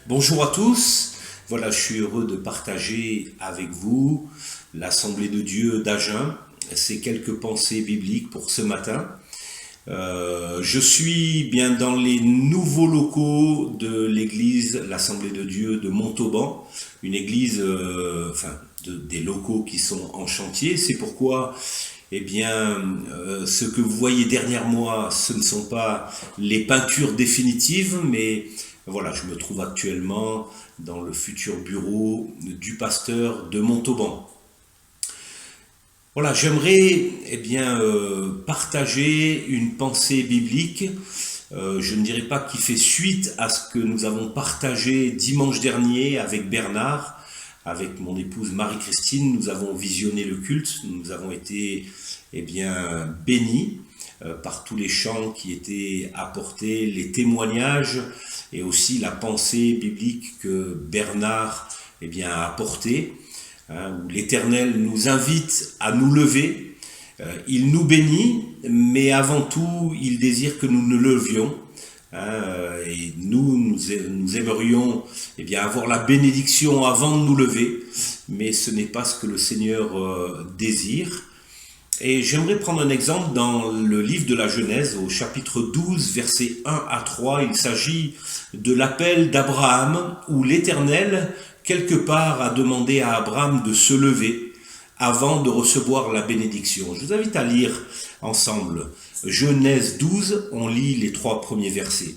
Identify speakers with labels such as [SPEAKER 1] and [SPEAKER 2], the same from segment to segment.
[SPEAKER 1] Bonjour à tous, voilà, je suis heureux de partager avec vous l'Assemblée de Dieu d'Agen, ces quelques pensées bibliques pour ce matin. Je suis bien dans les nouveaux locaux de l'église, l'Assemblée de Dieu de Montauban, une église, des locaux qui sont en chantier. C'est pourquoi, ce que vous voyez derrière moi, ce ne sont pas les peintures définitives, mais voilà, je me trouve actuellement dans le futur bureau du pasteur de Montauban. Voilà, j'aimerais partager une pensée biblique. Je ne dirais pas qui fait suite à ce que nous avons partagé dimanche dernier avec Bernard, avec mon épouse Marie-Christine. Nous avons visionné le culte, nous avons été bénis par tous les chants qui étaient apportés, les témoignages et aussi la pensée biblique que Bernard a apportée, où l'Éternel nous invite à nous lever. Il nous bénit, mais avant tout, il désire que nous nous levions. Et nous aimerions avoir la bénédiction avant de nous lever, mais ce n'est pas ce que le Seigneur désire. Et j'aimerais prendre un exemple dans le livre de la Genèse, au chapitre 12, versets 1 à 3. Il s'agit de l'appel d'Abraham, où l'Éternel, quelque part, a demandé à Abraham de se lever avant de recevoir la bénédiction. Je vous invite à lire ensemble Genèse 12, on lit les 3 premiers versets.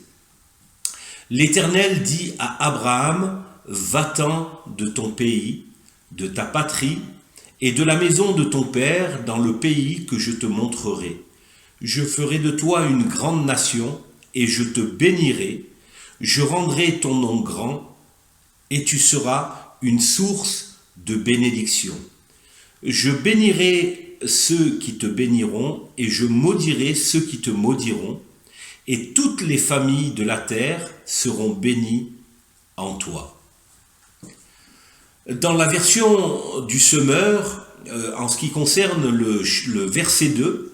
[SPEAKER 1] L'Éternel dit à Abraham, « Va-t'en de ton pays, de ta patrie, et de la maison de ton père dans le pays que je te montrerai. Je ferai de toi une grande nation, et je te bénirai. Je rendrai ton nom grand, et tu seras une source de bénédiction. Je bénirai ceux qui te béniront, et je maudirai ceux qui te maudiront, et toutes les familles de la terre seront bénies en toi. » Dans la version du Semeur, en ce qui concerne le verset 2,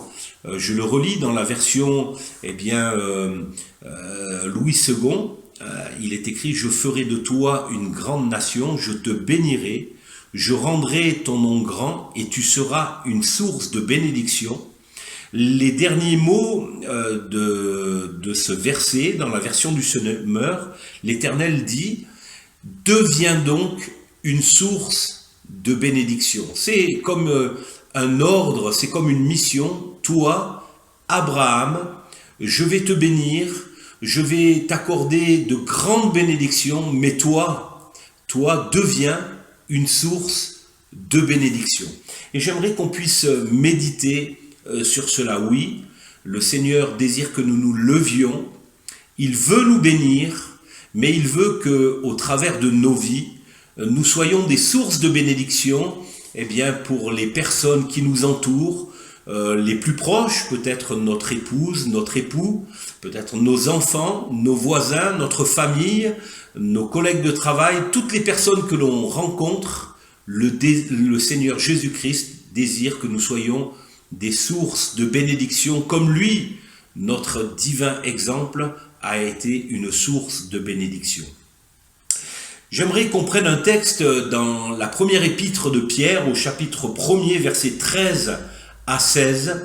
[SPEAKER 1] je le relis dans la version Louis II, il est écrit « Je ferai de toi une grande nation, je te bénirai, je rendrai ton nom grand et tu seras une source de bénédiction. » Les derniers mots de ce verset, dans la version du Semeur, l'Éternel dit « Deviens donc une source de bénédiction. » C'est comme un ordre, c'est comme une mission. Toi, Abraham, je vais te bénir, je vais t'accorder de grandes bénédictions, mais toi, deviens une source de bénédiction. Et j'aimerais qu'on puisse méditer sur cela. Oui, le Seigneur désire que nous nous levions, il veut nous bénir, mais il veut qu'au travers de nos vies, nous soyons des sources de bénédiction pour les personnes qui nous entourent, les plus proches, peut-être notre épouse, notre époux, peut-être nos enfants, nos voisins, notre famille, nos collègues de travail, toutes les personnes que l'on rencontre. Le Seigneur Jésus-Christ désire que nous soyons des sources de bénédiction, comme lui, notre divin exemple, a été une source de bénédiction. J'aimerais qu'on prenne un texte dans la première épître de Pierre, au chapitre 1er, versets 13 à 16.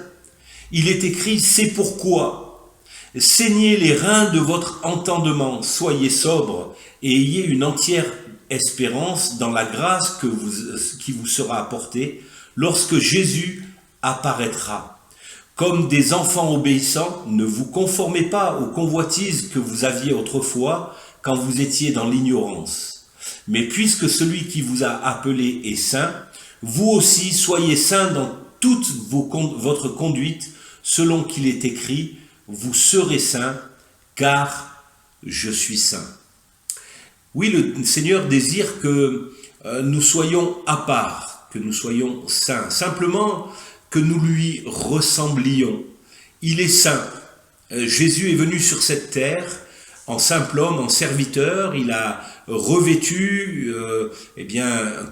[SPEAKER 1] Il est écrit « C'est pourquoi, saignez les reins de votre entendement, soyez sobres et ayez une entière espérance dans la grâce qui vous sera apportée lorsque Jésus apparaîtra. Comme des enfants obéissants, ne vous conformez pas aux convoitises que vous aviez autrefois quand vous étiez dans l'ignorance. Mais puisque celui qui vous a appelé est saint, vous aussi soyez saints dans toute votre conduite, selon qu'il est écrit, vous serez saints, car je suis saint. » Oui, le Seigneur désire que nous soyons à part, que nous soyons saints, simplement que nous lui ressemblions. Il est saint. Jésus est venu sur cette terre en simple homme, en serviteur. Il a revêtu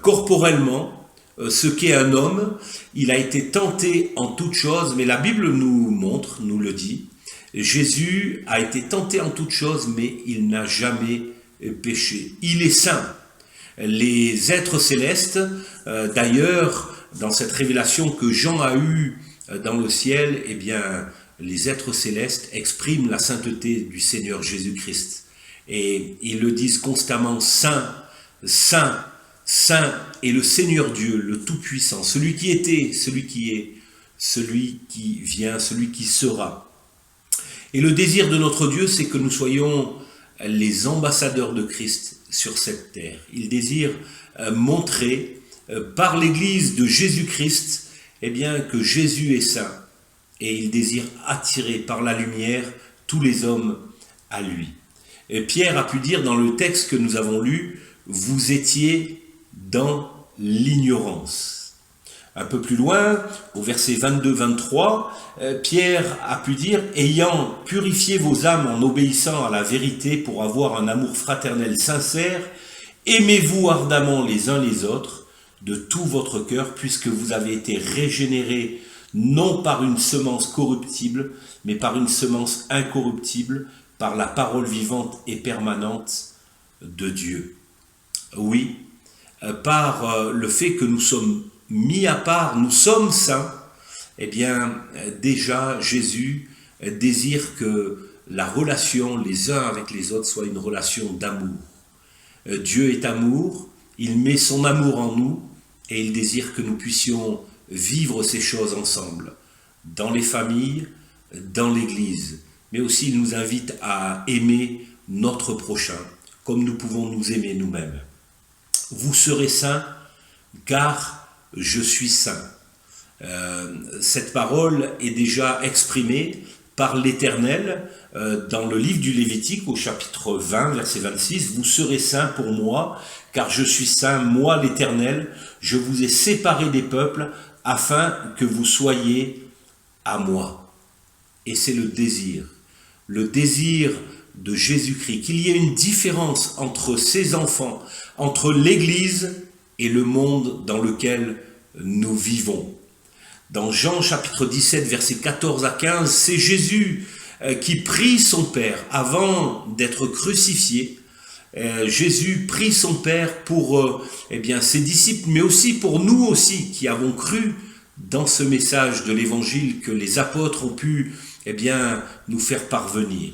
[SPEAKER 1] corporellement ce qu'est un homme. Il a été tenté en toutes choses, mais la Bible nous montre, nous le dit, Jésus a été tenté en toutes choses, mais il n'a jamais péché. Il est saint. Les êtres célestes, d'ailleurs, dans cette révélation que Jean a eue dans le ciel, eh bien, les êtres célestes expriment la sainteté du Seigneur Jésus-Christ. Et ils le disent constamment, Saint, Saint, Saint est le Seigneur Dieu, le Tout-Puissant, celui qui était, celui qui est, celui qui vient, celui qui sera. Et le désir de notre Dieu, c'est que nous soyons les ambassadeurs de Christ sur cette terre. Il désire montrer par l'Église de Jésus-Christ, eh bien, que Jésus est saint. Et il désire attirer par la lumière tous les hommes à lui. Et Pierre a pu dire dans le texte que nous avons lu, vous étiez dans l'ignorance. Un peu plus loin, au verset 22-23, Pierre a pu dire, ayant purifié vos âmes en obéissant à la vérité pour avoir un amour fraternel sincère, aimez-vous ardemment les uns les autres de tout votre cœur, puisque vous avez été régénérés non par une semence corruptible, mais par une semence incorruptible, par la parole vivante et permanente de Dieu. Oui, par le fait que nous sommes mis à part, nous sommes saints, eh bien, déjà, Jésus désire que la relation les uns avec les autres soit une relation d'amour. Dieu est amour, il met son amour en nous et il désire que nous puissions vivre ces choses ensemble, dans les familles, dans l'Église, mais aussi il nous invite à aimer notre prochain, comme nous pouvons nous aimer nous-mêmes. Vous serez saints, car je suis saint. Cette parole est déjà exprimée par l'Éternel dans le livre du Lévitique au chapitre 20, verset 26. Vous serez saints pour moi, car je suis saint, moi l'Éternel, je vous ai séparés des peuples afin que vous soyez à moi. Et c'est le désir de Jésus-Christ, qu'il y ait une différence entre ses enfants, entre l'Église et le monde dans lequel nous vivons. Dans Jean chapitre 17, versets 14 à 15, c'est Jésus qui prie son Père avant d'être crucifié. Jésus prie son Père pour ses disciples, mais aussi pour nous aussi qui avons cru dans ce message de l'Évangile que les apôtres ont pu nous faire parvenir.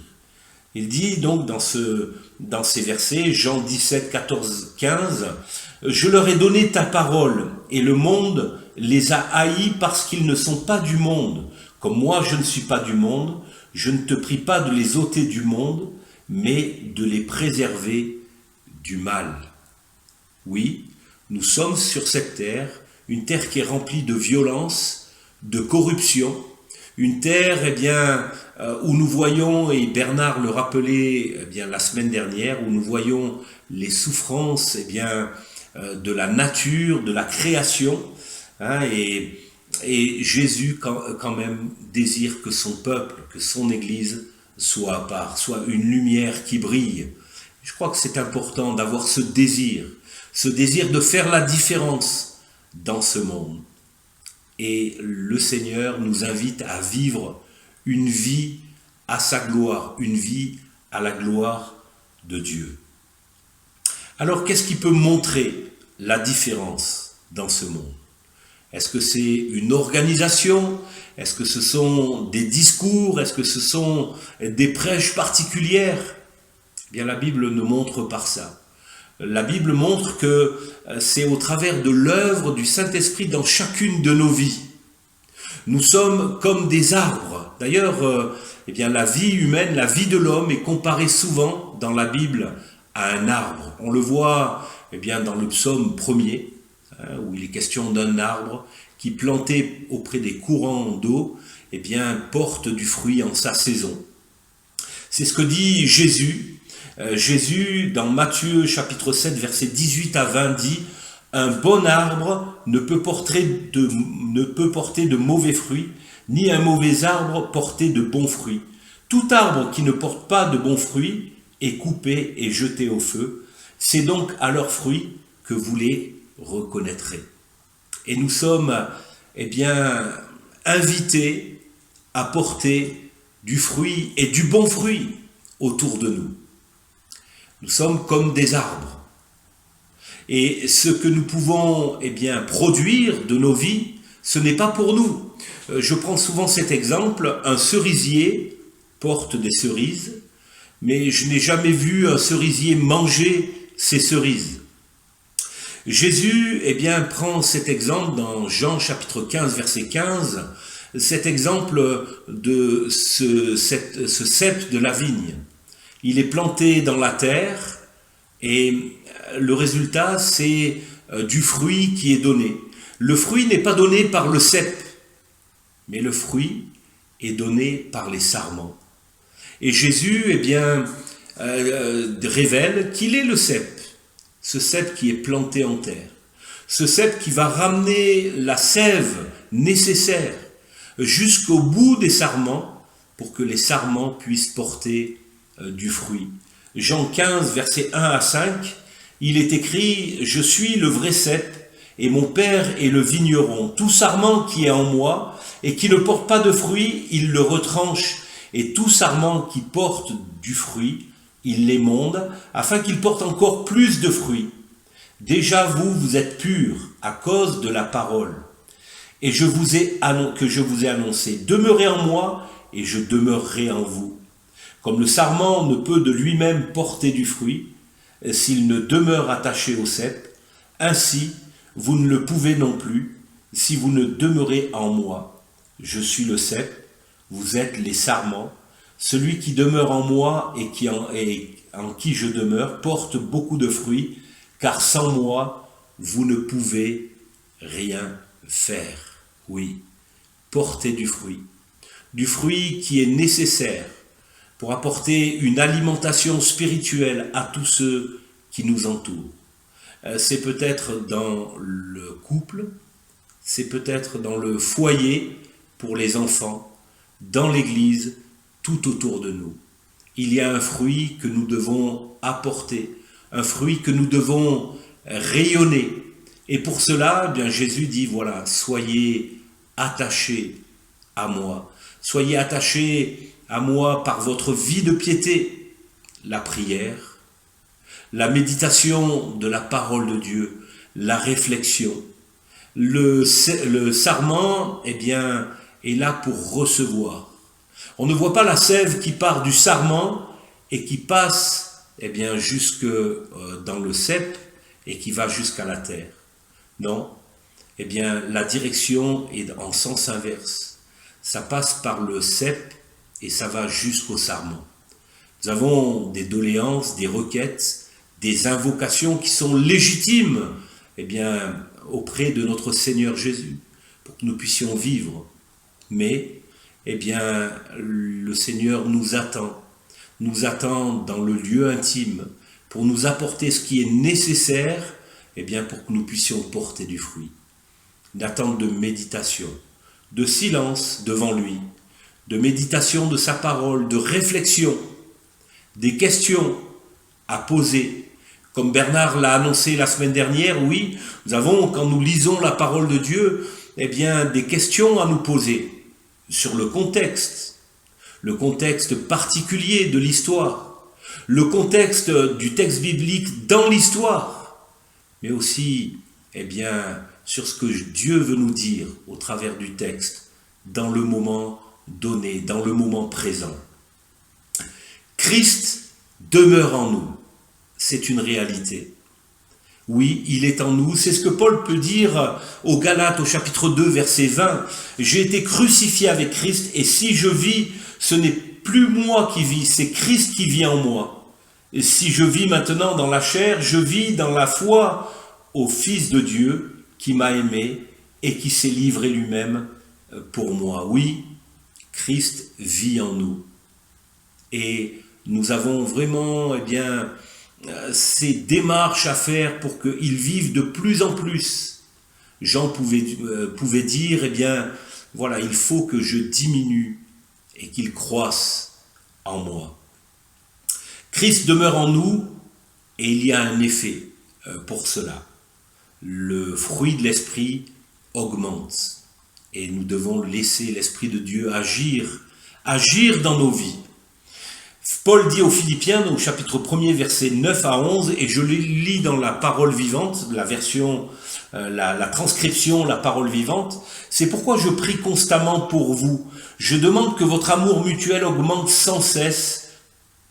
[SPEAKER 1] Il dit donc dans ces versets, Jean 17, 14, 15, « Je leur ai donné ta parole, et le monde les a haïs parce qu'ils ne sont pas du monde. Comme moi je ne suis pas du monde, je ne te prie pas de les ôter du monde, mais de les préserver du mal. » Oui, nous sommes sur cette terre, une terre qui est remplie de violence, de corruption, une terre où nous voyons, et Bernard le rappelait la semaine dernière, où nous voyons les souffrances de la nature, de la création, et Jésus quand même désire que son peuple, que son Église soit à part, soit une lumière qui brille. Je crois que c'est important d'avoir ce désir de faire la différence dans ce monde. Et le Seigneur nous invite à vivre une vie à sa gloire, une vie à la gloire de Dieu. Alors, qu'est-ce qui peut montrer la différence dans ce monde? Est-ce que c'est une organisation? Est-ce que ce sont des discours? Est-ce que ce sont des prêches particulières? Eh bien, la Bible nous montre par ça. La Bible montre que c'est au travers de l'œuvre du Saint-Esprit dans chacune de nos vies. Nous sommes comme des arbres. D'ailleurs, la vie humaine, la vie de l'homme est comparée souvent dans la Bible à un arbre. On le voit dans le psaume 1er, où il est question d'un arbre qui, planté auprès des courants d'eau, porte du fruit en sa saison. C'est ce que dit Jésus. Jésus, dans Matthieu chapitre 7, versets 18 à 20, dit « Un bon arbre ne peut porter de mauvais fruits, ni un mauvais arbre porter de bons fruits. Tout arbre qui ne porte pas de bons fruits est coupé et jeté au feu. C'est donc à leurs fruits que vous les reconnaîtrez. » Et nous sommes, eh bien, invités à porter du fruit et du bon fruit autour de nous. Nous sommes comme des arbres. Et ce que nous pouvons, eh bien, produire de nos vies, ce n'est pas pour nous. Je prends souvent cet exemple, un cerisier porte des cerises, mais je n'ai jamais vu un cerisier manger ses cerises. Jésus, eh bien, prend cet exemple dans Jean chapitre 15, verset 15, cet exemple de ce cep de la vigne. Il est planté dans la terre et le résultat, c'est du fruit qui est donné. Le fruit n'est pas donné par le cep, mais le fruit est donné par les sarments. Et Jésus, eh bien, révèle qu'il est le cep, ce cep qui est planté en terre, ce cep qui va ramener la sève nécessaire jusqu'au bout des sarments pour que les sarments puissent porter du fruit. Jean 15, versets 1 à 5, il est écrit « Je suis le vrai cep, et mon Père est le vigneron. Tout sarment qui est en moi, et qui ne porte pas de fruit, il le retranche, et tout sarment qui porte du fruit, il l'émonde, afin qu'il porte encore plus de fruits. Déjà vous êtes purs à cause de la parole, et que je vous ai annoncé. Demeurez en moi, et je demeurerai en vous. Comme le sarment ne peut de lui-même porter du fruit, s'il ne demeure attaché au cep, ainsi vous ne le pouvez non plus, si vous ne demeurez en moi. Je suis le cep, vous êtes les sarments. Celui qui demeure en moi et en qui je demeure porte beaucoup de fruits, car sans moi, vous ne pouvez rien faire. Oui, portez du fruit qui est nécessaire pour apporter une alimentation spirituelle à tous ceux qui nous entourent. C'est peut-être dans le couple, c'est peut-être dans le foyer pour les enfants, dans l'église, tout autour de nous. Il y a un fruit que nous devons apporter, un fruit que nous devons rayonner. Et pour cela, eh bien, Jésus dit, voilà, soyez attachés à moi. Soyez attachés à moi par votre vie de piété, la prière, la méditation de la parole de Dieu, la réflexion. Le sarment, eh bien, est là pour recevoir. On ne voit pas la sève qui part du sarment et qui passe, eh bien, jusque dans le cep et qui va jusqu'à la terre. Non, eh bien, la direction est en sens inverse. Ça passe par le cep et ça va jusqu'au sarment. Nous avons des doléances, des requêtes, des invocations qui sont légitimes, eh bien, auprès de notre Seigneur Jésus, pour que nous puissions vivre. Mais, eh bien, le Seigneur nous attend dans le lieu intime, pour nous apporter ce qui est nécessaire, eh bien, pour que nous puissions porter du fruit. Une attente de méditation, de silence devant lui, de méditation de sa parole, de réflexion, des questions à poser. Comme Bernard l'a annoncé la semaine dernière, oui, nous avons, quand nous lisons la parole de Dieu, eh bien, des questions à nous poser sur le contexte particulier de l'histoire, le contexte du texte biblique dans l'histoire, mais aussi, eh bien, sur ce que Dieu veut nous dire au travers du texte, dans le moment donné, dans le moment présent. Christ demeure en nous. C'est une réalité. Oui, il est en nous. C'est ce que Paul peut dire aux Galates au chapitre 2, verset 20. J'ai été crucifié avec Christ et si je vis, ce n'est plus moi qui vis, c'est Christ qui vit en moi. Et si je vis maintenant dans la chair, je vis dans la foi au Fils de Dieu qui m'a aimé et qui s'est livré lui-même pour moi. Oui, Christ vit en nous. Et nous avons vraiment, eh bien, ces démarches à faire pour qu'ils vivent de plus en plus. Jean pouvait dire, eh bien, voilà, il faut que je diminue et qu'il croisse en moi. Christ demeure en nous et il y a un effet pour cela. Le fruit de l'esprit augmente. Et nous devons laisser l'Esprit de Dieu agir dans nos vies. Paul dit aux Philippiens, au chapitre 1er, versets 9 à 11, et je le lis dans la parole vivante, la version, la transcription, la parole vivante. C'est pourquoi je prie constamment pour vous. Je demande que votre amour mutuel augmente sans cesse,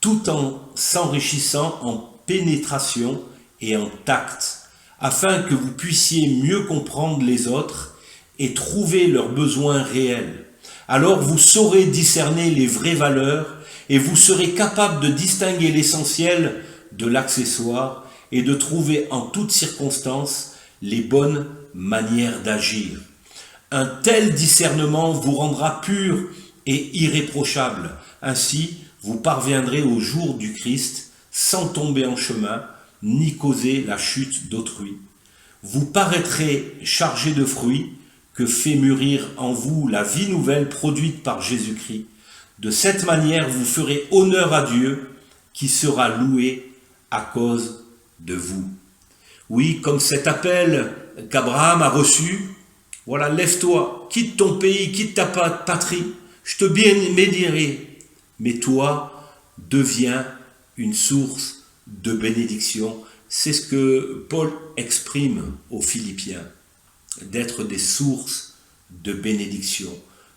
[SPEAKER 1] tout en s'enrichissant en pénétration et en tact, afin que vous puissiez mieux comprendre les autres et trouver leurs besoins réels. Alors vous saurez discerner les vraies valeurs et vous serez capable de distinguer l'essentiel de l'accessoire et de trouver en toutes circonstances les bonnes manières d'agir. Un tel discernement vous rendra pur et irréprochable. Ainsi, vous parviendrez au jour du Christ sans tomber en chemin, ni causer la chute d'autrui. Vous paraîtrez chargé de fruits que fait mûrir en vous la vie nouvelle produite par Jésus-Christ. De cette manière, vous ferez honneur à Dieu qui sera loué à cause de vous. Oui, comme cet appel qu'Abraham a reçu, voilà, lève-toi, quitte ton pays, quitte ta patrie, je te bénirai, mais toi, deviens une source de bénédiction. C'est ce que Paul exprime aux Philippiens, d'être des sources de bénédiction,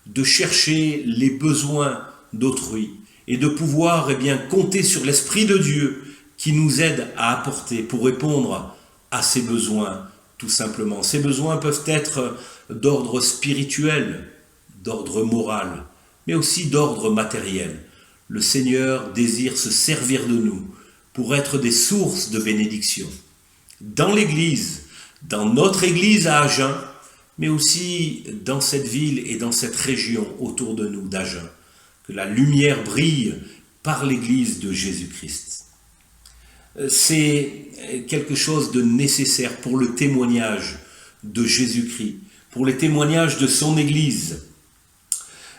[SPEAKER 1] de chercher les besoins d'autrui et de pouvoir compter sur l'Esprit de Dieu qui nous aide à apporter pour répondre à ces besoins, tout simplement. Ces besoins peuvent être d'ordre spirituel, d'ordre moral, mais aussi d'ordre matériel. Le Seigneur désire se servir de nous pour être des sources de bénédiction. Dans l'Église, dans notre Église à Agen, mais aussi dans cette ville et dans cette région autour de nous d'Agen. Que la lumière brille par l'Église de Jésus-Christ. C'est quelque chose de nécessaire pour le témoignage de Jésus-Christ, pour le témoignage de son Église.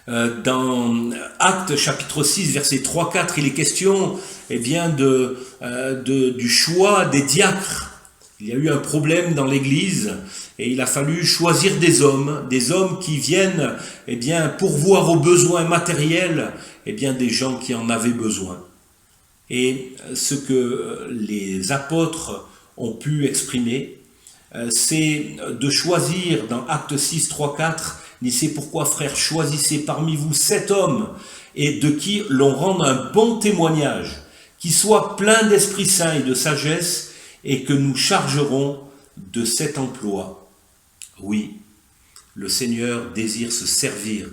[SPEAKER 1] Dans Actes chapitre 6, versets 3-4, il est question du choix des diacres. Il y a eu un problème dans l'Église et il a fallu choisir des hommes qui viennent pourvoir aux besoins matériels des gens qui en avaient besoin. Et ce que les apôtres ont pu exprimer, c'est de choisir dans Actes 6, 3-4, « C'est pourquoi, frères, choisissez parmi vous 7 hommes et de qui l'on rende un bon témoignage, qui soit plein d'Esprit Saint et de sagesse, et que nous chargerons de cet emploi. » Oui, le Seigneur désire se servir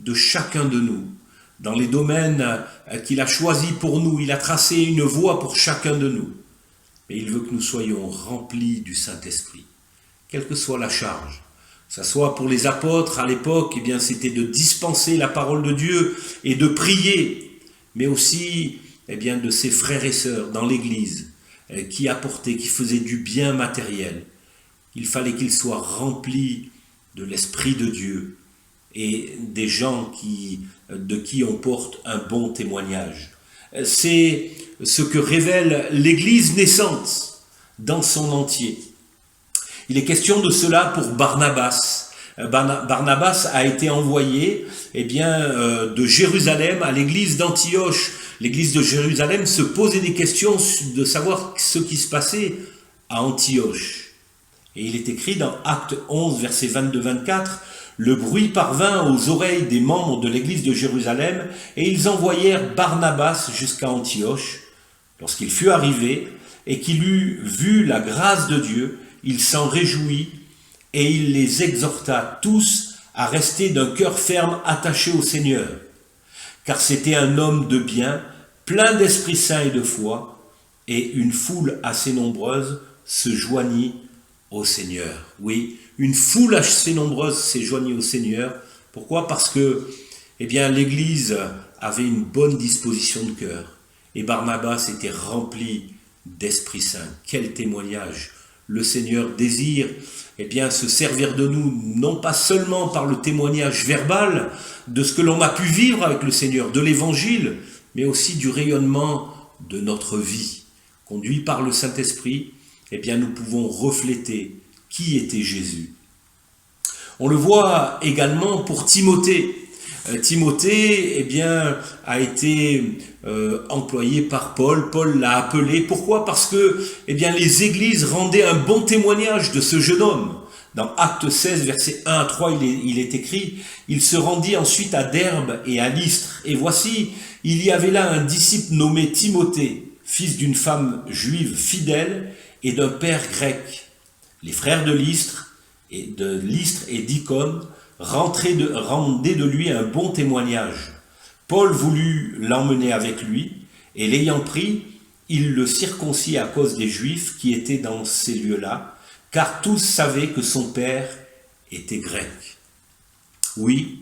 [SPEAKER 1] de chacun de nous, dans les domaines qu'il a choisis pour nous. Il a tracé une voie pour chacun de nous. Et il veut que nous soyons remplis du Saint-Esprit, quelle que soit la charge. Que ce soit pour les apôtres à l'époque, c'était de dispenser la parole de Dieu et de prier, mais aussi de ses frères et sœurs dans l'Église, qui apportaient, qui faisaient du bien matériel. Il fallait qu'ils soient remplis de l'Esprit de Dieu et des gens de qui on porte un bon témoignage. C'est ce que révèle l'Église naissante dans son entier. Il est question de cela pour Barnabas. Barnabas a été envoyé de Jérusalem à l'église d'Antioche. L'église de Jérusalem se posait des questions de savoir ce qui se passait à Antioche. Et il est écrit dans Acte 11, versets 22-24, « Le bruit parvint aux oreilles des membres de l'église de Jérusalem, et ils envoyèrent Barnabas jusqu'à Antioche. Lorsqu'il fut arrivé, et qu'il eut vu la grâce de Dieu, il s'en réjouit, et il les exhorta tous à rester d'un cœur ferme attaché au Seigneur. Car c'était un homme de bien, plein d'Esprit Saint et de foi, et une foule assez nombreuse se joignit au Seigneur. » Oui, une foule assez nombreuse s'est joignit au Seigneur. Pourquoi ? Parce que l'Église avait une bonne disposition de cœur. Et Barnabas était rempli d'Esprit Saint. Quel témoignage! Le Seigneur désire se servir de nous, non pas seulement par le témoignage verbal de ce que l'on a pu vivre avec le Seigneur, de l'Évangile, mais aussi du rayonnement de notre vie. Conduit par le Saint-Esprit, nous pouvons refléter qui était Jésus. On le voit également pour Timothée. Timothée, eh bien, a été employé par Paul. Paul l'a appelé. Pourquoi? Parce que, eh bien, les églises rendaient un bon témoignage de ce jeune homme. Dans Actes 16, versets 1 à 3, il est écrit: « Il se rendit ensuite à Derbe et à Lystre. Et voici, il y avait là un disciple nommé Timothée, fils d'une femme juive fidèle et d'un père grec. Les frères de Lystre et d'Icône rendaient de lui un bon témoignage. Paul voulut l'emmener avec lui, et l'ayant pris, il le circoncit à cause des Juifs qui étaient dans ces lieux-là, car tous savaient que son père était grec. » Oui,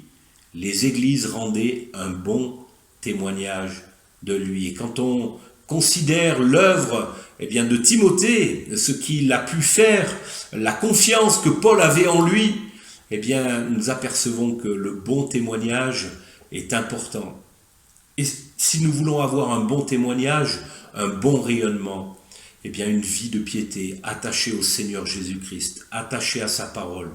[SPEAKER 1] les églises rendaient un bon témoignage de lui. Et quand on considère l'œuvre de Timothée, ce qu'il a pu faire, la confiance que Paul avait en lui, nous apercevons que le bon témoignage est important. Et si nous voulons avoir un bon témoignage, un bon rayonnement, une vie de piété attachée au Seigneur Jésus-Christ, attachée à sa parole,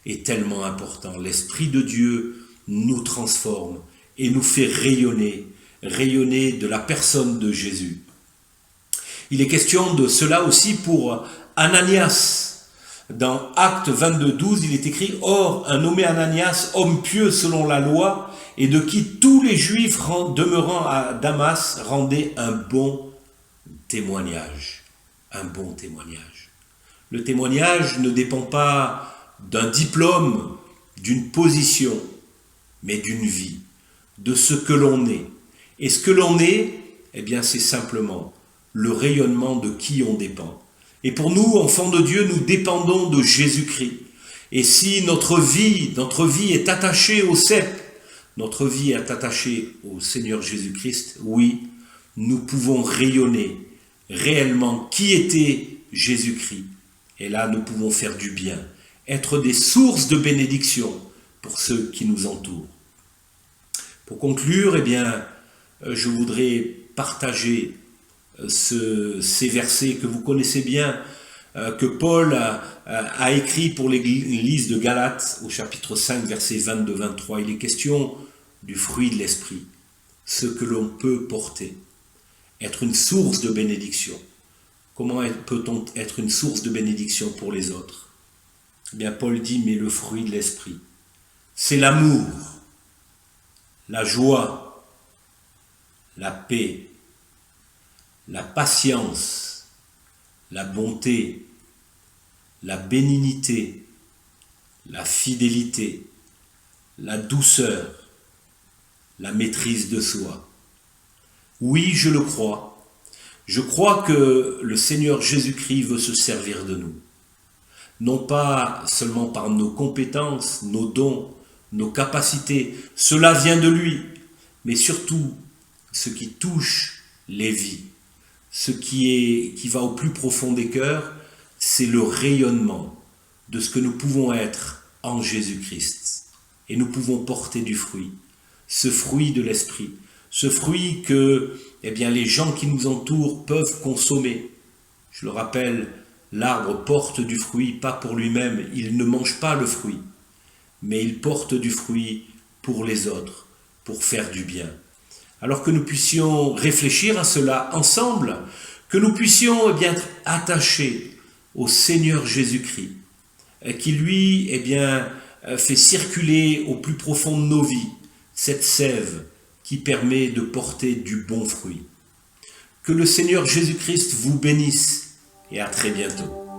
[SPEAKER 1] est tellement important. L'Esprit de Dieu nous transforme et nous fait rayonner de la personne de Jésus. Il est question de cela aussi pour Ananias. Dans Actes 22, 12, il est écrit: « Or, un nommé Ananias, homme pieux selon la loi, et de qui tous les Juifs demeurant à Damas rendaient un bon témoignage. » Un bon témoignage. Le témoignage ne dépend pas d'un diplôme, d'une position, mais d'une vie, de ce que l'on est. Et ce que l'on est, c'est simplement le rayonnement de qui on dépend. Et pour nous, enfants de Dieu, nous dépendons de Jésus-Christ. Et si notre vie est attachée au cep, notre vie est attachée au Seigneur Jésus-Christ, oui, nous pouvons rayonner réellement qui était Jésus-Christ. Et là, nous pouvons faire du bien, être des sources de bénédiction pour ceux qui nous entourent. Pour conclure, je voudrais partager ces versets que vous connaissez bien, que Paul a écrit pour l'église de Galates, au chapitre 5, versets 22-23. Il est question du fruit de l'esprit, ce que l'on peut porter. Être une source de bénédiction. Comment peut-on être une source de bénédiction pour les autres? Paul dit, mais le fruit de l'esprit, c'est l'amour, la joie, la paix, la patience, la bonté, la bénignité, la fidélité, la douceur, la maîtrise de soi. Oui, je le crois. Je crois que le Seigneur Jésus-Christ veut se servir de nous. Non pas seulement par nos compétences, nos dons, nos capacités. Cela vient de lui. Mais surtout, ce qui touche les vies, ce qui va au plus profond des cœurs, c'est le rayonnement de ce que nous pouvons être en Jésus-Christ. Et nous pouvons porter du fruit. Ce fruit de l'esprit. Ce fruit que les gens qui nous entourent peuvent consommer. Je le rappelle, l'arbre porte du fruit, pas pour lui-même, il ne mange pas le fruit, mais il porte du fruit pour les autres, pour faire du bien. Alors que nous puissions réfléchir à cela ensemble, que nous puissions être attachés au Seigneur Jésus-Christ, qui lui fait circuler au plus profond de nos vies cette sève qui permet de porter du bon fruit. Que le Seigneur Jésus-Christ vous bénisse et à très bientôt.